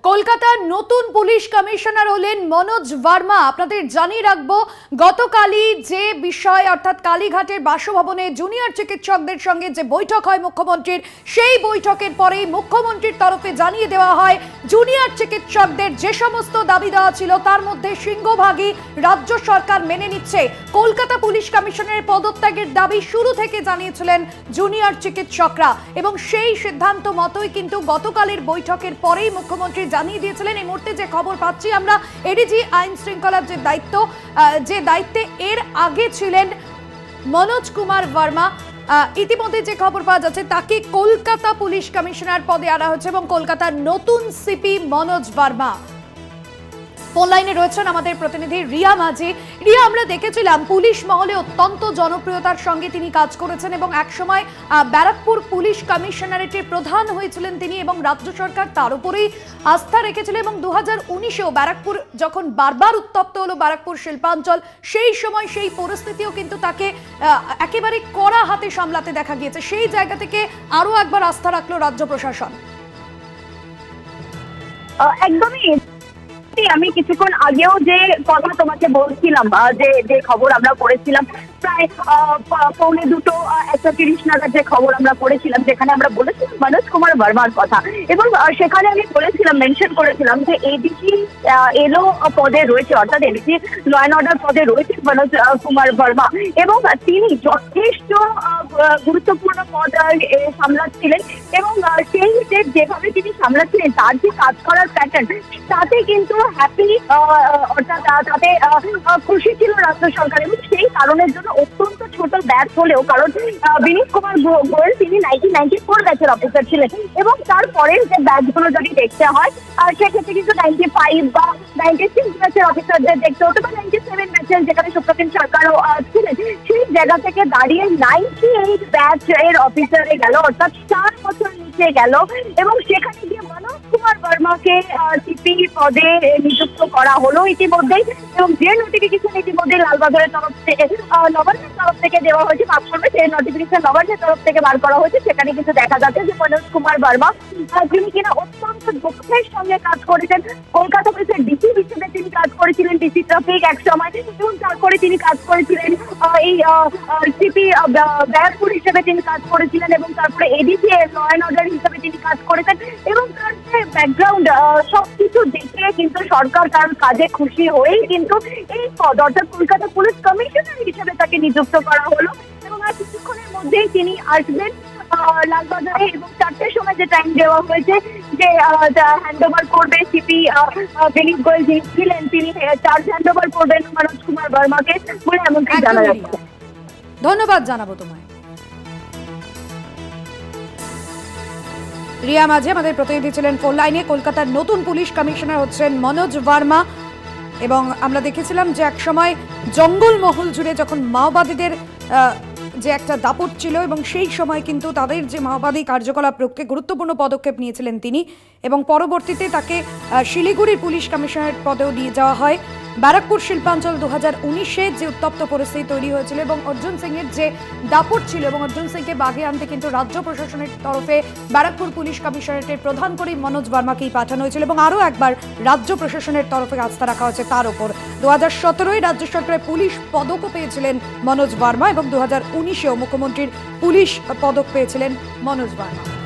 কলকাতার নতুন police commissioner হলেন মনোজ ভার্মা। আপনাদের জানিয়ে রাখবো, গতকালই যে বিষয় অর্থাৎ কালীঘাটের বাসভবনে জুনিয়র চিকিৎসকদের সঙ্গে যে বৈঠক হয় মুখ্যমন্ত্রীর, সেই বৈঠকের পরেই মুখ্যমন্ত্রীর তরফে জানিয়ে দেওয়া হয় জুনিয়র চিকিৎসকদের যে সমস্ত দাবি দেওয়া ছিল তার মধ্যে সিংহভাগই রাজ্য সরকার মেনে নিচ্ছে। কলকাতা পুলিশ কমিশনারের পদত্যাগের দাবি শুরু থেকে জানিয়েছিলেন জুনিয়র চিকিৎসকরা এবং সেই সিদ্ধান্ত মতোই কিন্তু গতকালের বৈঠকের পরেই মুখ্যমন্ত্রী জানিয়ে দিয়েছিলেন। এই মুহূর্তে যে খবর পাচ্ছি আমরা, এডিজি আইন শৃঙ্খলার যে দায়িত্বে এর আগে ছিলেন মনোজ কুমার ভার্মা, ইতিমধ্যে যে খবর পাওয়া যাচ্ছে তাকে কলকাতা পুলিশ কমিশনার পদে আনা হয়েছে এবং কলকাতার নতুন সিপি মনোজ ভার্মা। ফোন লাইনে রয়েছেন আমাদের প্রতিনিধি রিয়া মাঝি। রিয়া, আমরা দেখেছিলাম পুলিশ মহলে অত্যন্ত জনপ্রিয়তার সঙ্গে তিনি কাজ করেছেন এবং একসময় ব্যারাকপুর পুলিশ কমিশনারেটের প্রধান হয়েছিলেন তিনি এবং রাজ্য সরকার তার উপরেই আস্থা রেখেছিল এবং 2019-এও ব্যারাকপুর যখন বারবার উত্তপ্ত হলো ব্যারাকপুর শিল্পাঞ্চল, সেই সময় সেই পরিস্থিতিও কিন্তু তাকে একেবারে কড়া হাতে সামলাতে দেখা গিয়েছে। সেই জায়গা থেকে আরো একবার আস্থা রাখলো রাজ্য প্রশাসন। একদমই, আমি কিছুক্ষণ আগেও যে কথা তোমাকে বলছিলাম, যে খবর আমরা করেছিলাম প্রায় 1:45 নাগাদ, যে খবর আমরা করেছিলাম যেখানে আমরা বলেছিলাম মনোজ কুমার ভার্মার কথা এবং সেখানে আমি বলেছিলাম, মেনশন করেছিলাম যে এডিজি এলো পদে রয়েছে, অর্থাৎ এডিজি ল অ্যান্ড অর্ডার পদে রয়েছে মনোজ কুমার ভার্মা এবং তিনি যথেষ্ট গুরুত্বপূর্ণ পদ সামলাচ্ছিলেন এবং সেই যেভাবে তিনি সামলাচ্ছিলেন তার যে কাজ করার প্যাটার্ন, তাতে কিন্তু হ্যাপি, অর্থাৎ তাতে খুশি ছিল রাজ্য সরকার এবং সেই কারণের জন্য অত্যন্ত ছোট ব্যাচ হলেও, কারণ বিনীত কুমার গোয়েল তিনি 1994 ব্যাচের অফিসার ছিলেন এবং তারপরের যে ব্যাচগুলো যদি দেখতে হয় সেক্ষেত্রে কিন্তু 95 বা 96 ব্যাচের অফিসারদের দেখতে হতো বা 97 ব্যাচের, যেখানে সুপ্রতিম সরকারও ছিলেন, সেই জায়গা থেকে দাঁড়িয়ে 98 ব্যাচ এর অফিসারে গেল, অর্থাৎ 4 বছর নিচে গেল এবং সেখানে গিয়ে মনোজ কুমার ভার্মাকে সিপি পদে নিযুক্ত করা হলো ইতিমধ্যেই এবং যে নোটিফিকেশন ইতিমধ্যে লালবাজারের তরফ থেকে, নবান্নের তরফ থেকে দেওয়া হয়েছে, মাফ করবে, সেই নোটিফিকেশন নবান্নের তরফ থেকে বার করা হয়েছে, সেখানে কিন্তু দেখা যাচ্ছে যে মনোজ কুমার ভার্মা যিনি কিনা অত্যন্ত দক্ষের সঙ্গে কাজ করেছেন, কলকাতা পুলিশের ডিসি হিসেবে তিনি কাজ করেছিলেন, ডিসি ট্রাফিক এক সময়, এবং তারপরে তিনি কাজ করেছিলেন এই সিপি ব্যারাকপুর হিসেবে তিনি কাজ করেছিলেন এবং তারপরে এডিজি ল অ্যান্ড অর্ডার হিসেবে তিনি কাজ করেছেন এবং তার যে ব্যাকগ্রাউন্ড সবকিছু দেখে কিন্তু সরকার তার কাজে খুশি হয়েই কিন্তু এই পদ, অর্থাৎ কলকাতা পুলিশ কমিশনার হিসেবে তাকে নিযুক্ত করা হলো এবং আর কিছুক্ষণের মধ্যেই তিনি আসবেন লালবাজারে এবং 4টের সময় যে টাইম দেওয়া হয়েছে যে হ্যান্ড ওভার করবে সিপি বিনীত গোয়েল যিনি ছিলেন, তিনি চার্জ হ্যান্ড ওভার করবেন মনোজ কুমার ভার্মাকে বলে এমনকি জানা যাচ্ছে। ধন্যবাদ জানাবো তোমায় রিয়া মাঝি। আমাদের প্রতিনিধি ছিলেন ফোন লাইনে। কলকাতার নতুন পুলিশ কমিশনার হচ্ছেন মনোজ ভার্মা এবং আমরা দেখেছিলাম যে একসময় জঙ্গলমহল জুড়ে যখন মাওবাদীদের যে একটা দাপট ছিল এবং সেই সময় কিন্তু তাদের যে মাওবাদী কার্যকলাপ রোধে গুরুত্বপূর্ণ পদক্ষেপ নিয়েছিলেন তিনি এবং পরবর্তীতে তাকে শিলিগুড়ির পুলিশ কমিশনারেট পদেও নিয়ে যাওয়া হয়। ব্যারাকপুর শিল্পাঞ্চল 2019-এ যে উত্তপ্ত পরিস্থিতি তৈরি হয়েছিল এবং অর্জুন সিংয়ের যে দাপট ছিল এবং অর্জুন সিংকে বাগে আনতে কিন্তু রাজ্য প্রশাসনের তরফে ব্যারাকপুর পুলিশ কমিশনারেটের প্রধান করেই মনোজ ভার্মাকেই পাঠানো হয়েছিল এবং আরও একবার রাজ্য প্রশাসনের তরফে আস্থা রাখা হয়েছে তার ওপর। 2017-এ রাজ্য সরকারের পুলিশ পদকও পেয়েছিলেন মনোজ ভার্মা এবং 2019-এও মুখ্যমন্ত্রীর পুলিশ পদক পেয়েছিলেন মনোজ ভার্মা।